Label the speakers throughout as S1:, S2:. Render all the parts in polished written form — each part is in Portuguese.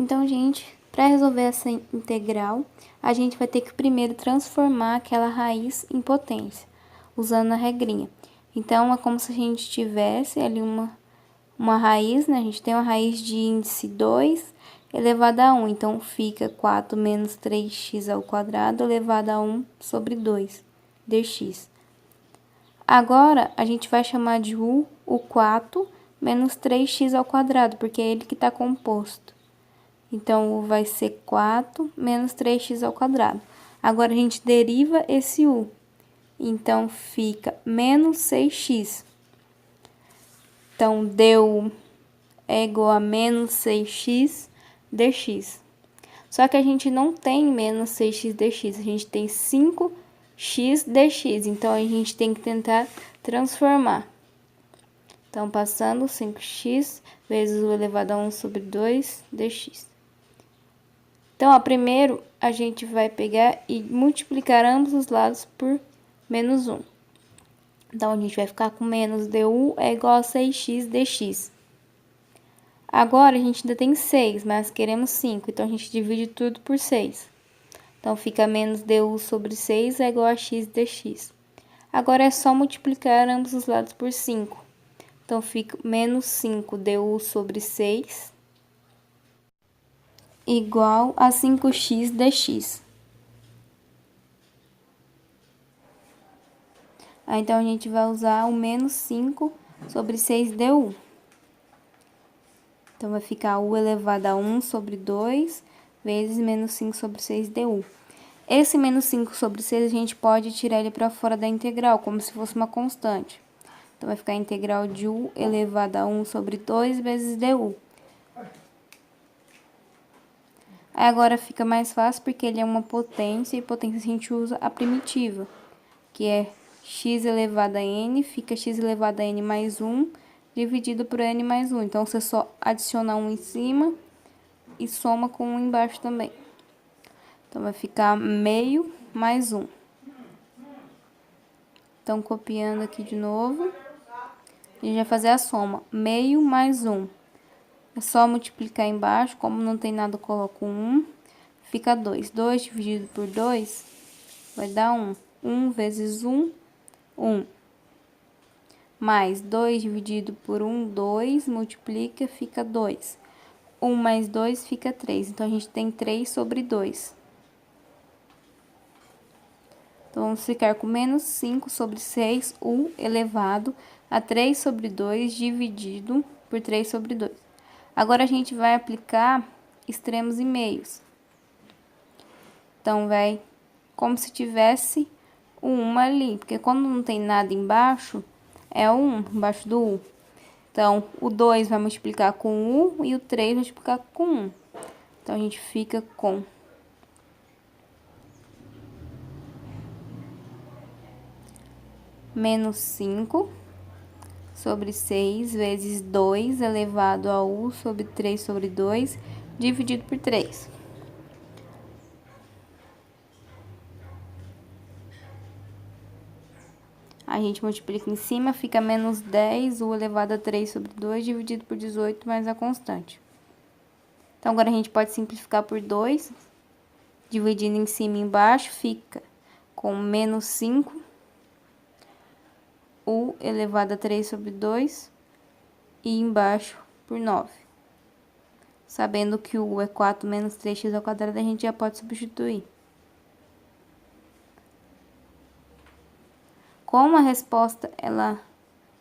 S1: Então, gente, para resolver essa integral, a gente vai ter que primeiro transformar aquela raiz em potência, usando a regrinha. Então, é como se a gente tivesse ali uma raiz, né? A gente tem uma raiz de índice 2 elevado a 1. Então, fica 4 menos 3x ao quadrado elevado a 1 sobre 2 dx. Agora, a gente vai chamar de u o 4 menos 3x ao quadrado, porque é ele que está composto. Então, u vai ser 4 menos 3x ao quadrado. Agora, a gente deriva esse u. Então, fica menos 6x. Então, du é igual a menos 6x dx. Só que a gente não tem menos 6x dx, a gente tem 5x dx. Então, a gente tem que tentar transformar. Então, passando 5x vezes o elevado a 1 sobre 2 dx. Então, ó, primeiro a gente vai pegar e multiplicar ambos os lados por menos 1. Então, a gente vai ficar com menos du é igual a 6x dx. Agora, a gente ainda tem 6, mas queremos 5, então a gente divide tudo por 6. Então, fica menos du sobre 6 é igual a x dx. Agora, é só multiplicar ambos os lados por 5. Então, fica menos 5 du sobre 6 igual a 5x dx. Então, a gente vai usar o menos 5 sobre 6 du. Então, vai ficar u elevado a 1 sobre 2 vezes menos 5 sobre 6 du. Esse menos 5 sobre 6, a gente pode tirar ele para fora da integral, como se fosse uma constante. Então, vai ficar a integral de u elevado a 1 sobre 2 vezes du. Agora fica mais fácil porque ele é uma potência, e potência a gente usa a primitiva, que é x elevado a n, fica x elevado a n mais 1, dividido por n mais 1. Então, você só adiciona 1 em cima e soma com 1 embaixo também. Então, vai ficar meio mais 1. Então, copiando aqui de novo, a gente vai fazer a soma. Meio mais 1. É só multiplicar embaixo, como não tem nada, eu coloco 1. Fica 2. 2 dividido por 2 vai dar 1. 1 vezes 1, 1. Mais 2 dividido por 1, 2. Multiplica, fica 2. 1 mais 2 fica 3. Então, a gente tem 3 sobre 2. Então, vamos ficar com menos 5 sobre 6, u elevado a 3 sobre 2 dividido por 3 sobre 2. Agora, a gente vai aplicar extremos e meios. Então, vai como se tivesse o 1 ali, porque quando não tem nada embaixo, é o 1 embaixo do u. Então, o 2 vai multiplicar com o u e o 3 vai multiplicar com 1. Então, a gente fica com menos 5 sobre 6 vezes 2 elevado a u sobre 3 sobre 2, dividido por 3. A gente multiplica em cima, fica menos 10, u elevado a 3 sobre 2, dividido por 18, mais a constante. Então, agora a gente pode simplificar por 2, dividindo em cima e embaixo, fica com menos 5, u elevado a 3 sobre 2, e embaixo por 9. Sabendo que o u é 4 menos 3x ao quadrado, a gente já pode substituir. Como a resposta ela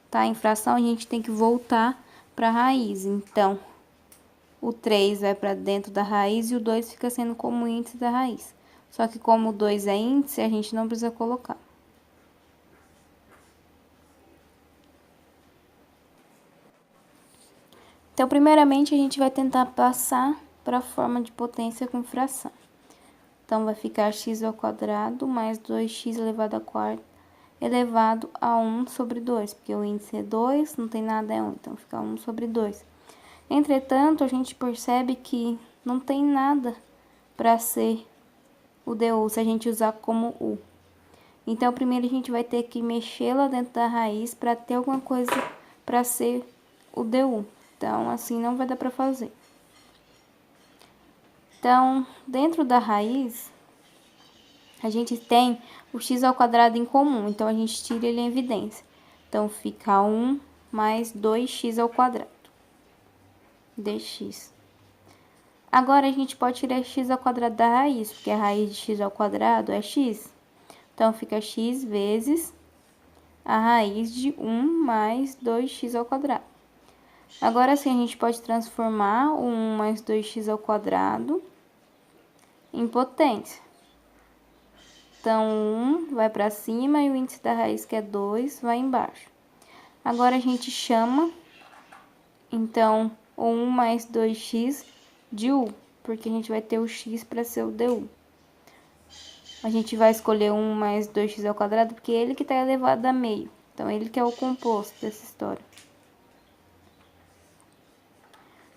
S1: tá em fração, a gente tem que voltar para a raiz. Então, o 3 vai para dentro da raiz e o 2 fica sendo como índice da raiz. Só que como o 2 é índice, a gente não precisa colocar. Então, primeiramente, a gente vai tentar passar para a forma de potência com fração. Então, vai ficar x ao quadrado mais 2x elevado a quarta elevado a 1 sobre 2, porque o índice é 2, não tem nada, é 1, então fica 1 sobre 2. Entretanto, a gente percebe que não tem nada para ser o du, se a gente usar como u. Então, primeiro a gente vai ter que mexer lá dentro da raiz para ter alguma coisa para ser o du. Então, assim não vai dar para fazer. Então, dentro da raiz, a gente tem o x ao quadrado em comum, então a gente tira ele em evidência. Então, fica 1 mais 2x ao quadrado, dx. Agora, a gente pode tirar x ao quadrado da raiz, porque a raiz de x ao quadrado é x. Então, fica x vezes a raiz de 1 mais 2x ao quadrado. Agora, sim, a gente pode transformar o 1 mais 2x ao quadrado em potência. Então, 1 vai para cima e o índice da raiz, que é 2, vai embaixo. Agora, a gente chama, então, o 1 mais 2x de u, porque a gente vai ter o x para ser o du. A gente vai escolher 1 mais 2x ao quadrado, porque ele que está elevado a meio. Então, ele que é o composto dessa história.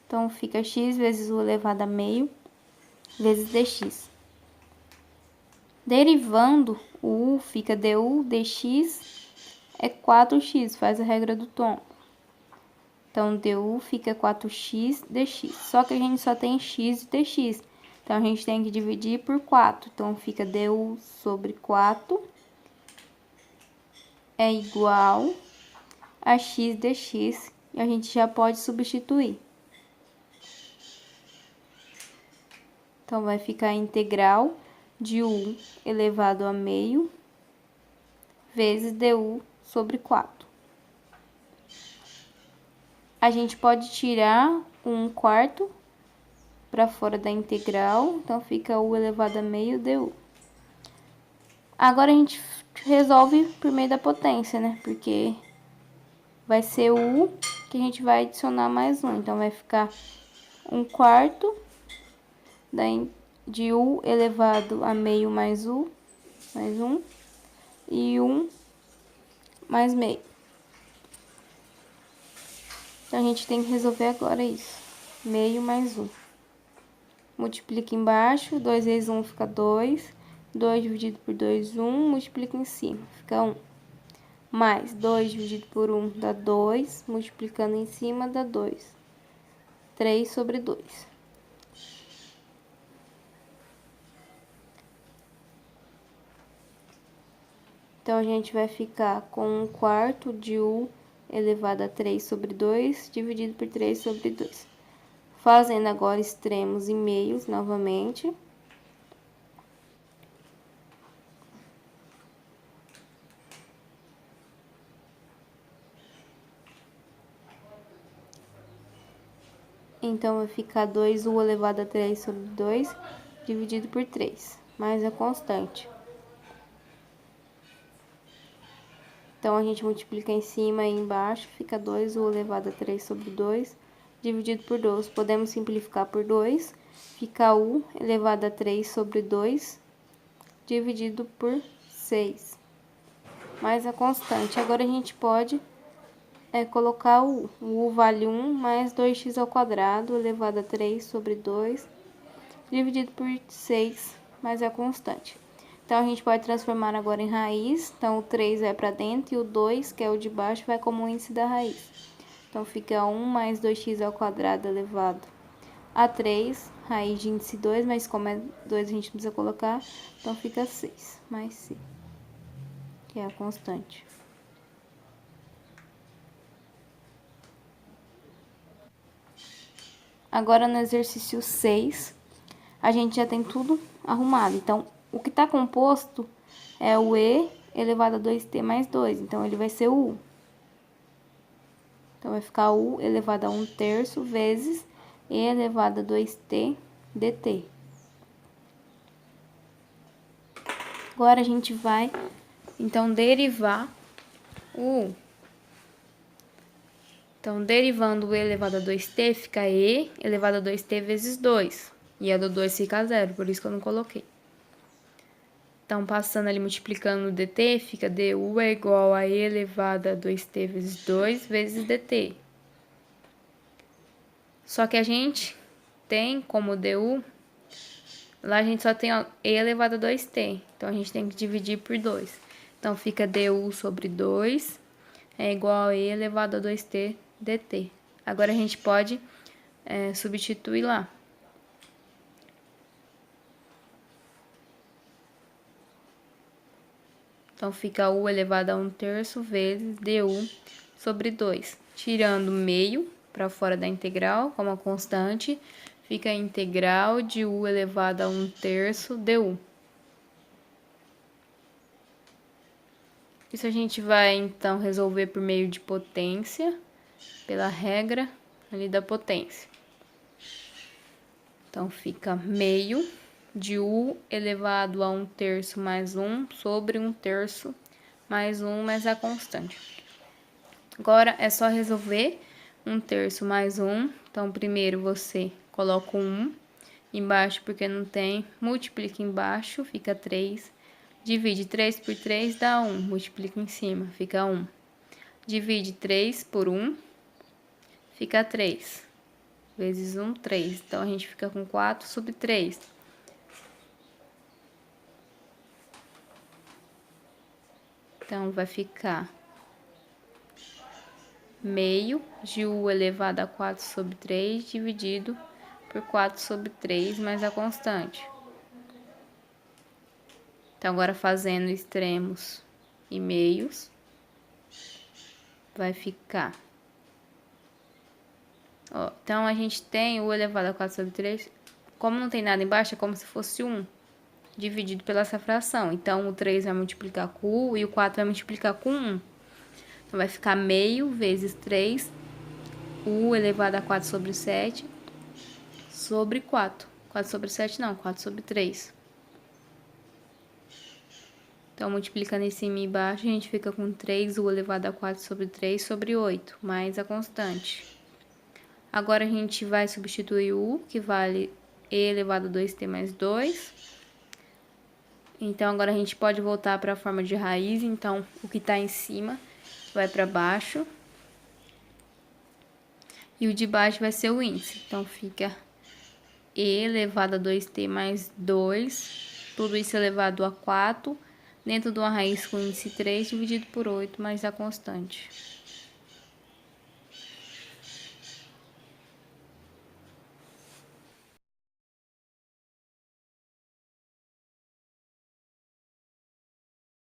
S1: Então, fica x vezes u elevado a meio, vezes dx. Derivando, o u fica du dx é 4x, faz a regra do tombo. Então, du fica 4x dx. Só que a gente só tem x e dx. Então, a gente tem que dividir por 4. Então, fica du sobre 4 é igual a x dx. E a gente já pode substituir. Então, vai ficar a integral de u elevado a meio vezes du sobre 4. A gente pode tirar 1/4 para fora da integral, então fica u elevado a meio du. Agora a gente resolve por meio da potência, né? Porque vai ser u que a gente vai adicionar mais 1, então vai ficar 1/4 de u elevado a meio mais u, mais 1, e 1 mais meio. Então, a gente tem que resolver agora isso. Meio mais 1. Multiplica embaixo, 2 vezes 1 fica 2. 2 dividido por 2, 1. Multiplica em cima, fica 1. Mais 2 dividido por 1 dá 2. Multiplicando em cima dá 2. 3 sobre 2. Então, a gente vai ficar com 1/4 de u elevado a 3 sobre 2, dividido por 3 sobre 2. Fazendo agora extremos e meios novamente. Então, vai ficar 2u elevado a 3 sobre 2, dividido por 3, mais a constante. Então, a gente multiplica em cima e embaixo, fica 2u elevado a 3 sobre 2, dividido por 2. Podemos simplificar por 2, fica u elevado a 3 sobre 2, dividido por 6, mais a constante. Agora, a gente pode colocar o u vale 1 mais 2x ao quadrado elevado a 3 sobre 2, dividido por 6, mais a constante. Então, a gente pode transformar agora em raiz. Então, o 3 vai para dentro e o 2, que é o de baixo, vai como índice da raiz. Então, fica 1 mais 2x ao quadrado elevado a 3, raiz de índice 2, mas como é 2 a gente não precisa colocar, então fica 6, mais c, que é a constante. Agora, no exercício 6, a gente já tem tudo arrumado. Então, o que está composto é o e elevado a 2t mais 2. Então, ele vai ser o u. Então, vai ficar u elevado a 1/3 vezes e elevado a 2t dt. Agora, a gente vai, então, derivar o u. Então, derivando o e elevado a 2t, fica e elevado a 2t vezes 2. E a do 2 fica 0, por isso que eu não coloquei. Então, passando ali, multiplicando o dt, fica du é igual a e elevado a 2t vezes 2 vezes dt. Só que a gente tem como du, lá a gente só tem e elevado a 2t. Então, a gente tem que dividir por 2. Então, fica du sobre 2 é igual a e elevado a 2t dt. Agora, a gente pode substituir lá. Então, fica U elevado a 1/3 vezes du sobre 2. Tirando meio para fora da integral, como a constante, fica a integral de U elevado a 1/3 du. Isso a gente vai, então, resolver por meio de potência, pela regra ali da potência. Então, fica meio de U elevado a 1/3 mais 1 sobre 1/3 mais 1 mais a constante. Agora, é só resolver 1/3 mais 1. Então, primeiro você coloca o 1 embaixo, porque não tem, multiplica embaixo, fica 3. Divide 3 por 3 dá 1, multiplica em cima, fica 1. Divide 3 por 1, fica 3. Vezes 1, 3. Então, a gente fica com 4 sobre 3. Então, vai ficar meio de U elevado a 4 sobre 3 dividido por 4 sobre 3 mais a constante. Então, agora fazendo extremos e meios, vai ficar... Ó, então, a gente tem U elevado a 4 sobre 3, como não tem nada embaixo, é como se fosse 1, dividido pela essa fração. Então, o 3 vai multiplicar com U e o 4 vai multiplicar com 1. Então, vai ficar meio vezes 3, U elevado a 4 sobre 7, sobre 4. 4 sobre 7 não, 4 sobre 3. Então, multiplicando em cima e embaixo, a gente fica com 3U elevado a 4 sobre 3 sobre 8, mais a constante. Agora, a gente vai substituir o U, que vale E elevado a 2T mais 2. Então, agora a gente pode voltar para a forma de raiz. Então, o que está em cima vai para baixo. E o de baixo vai ser o índice. Então, fica E elevado a 2T mais 2. Tudo isso elevado a 4. Dentro de uma raiz com índice 3, dividido por 8, mais a constante.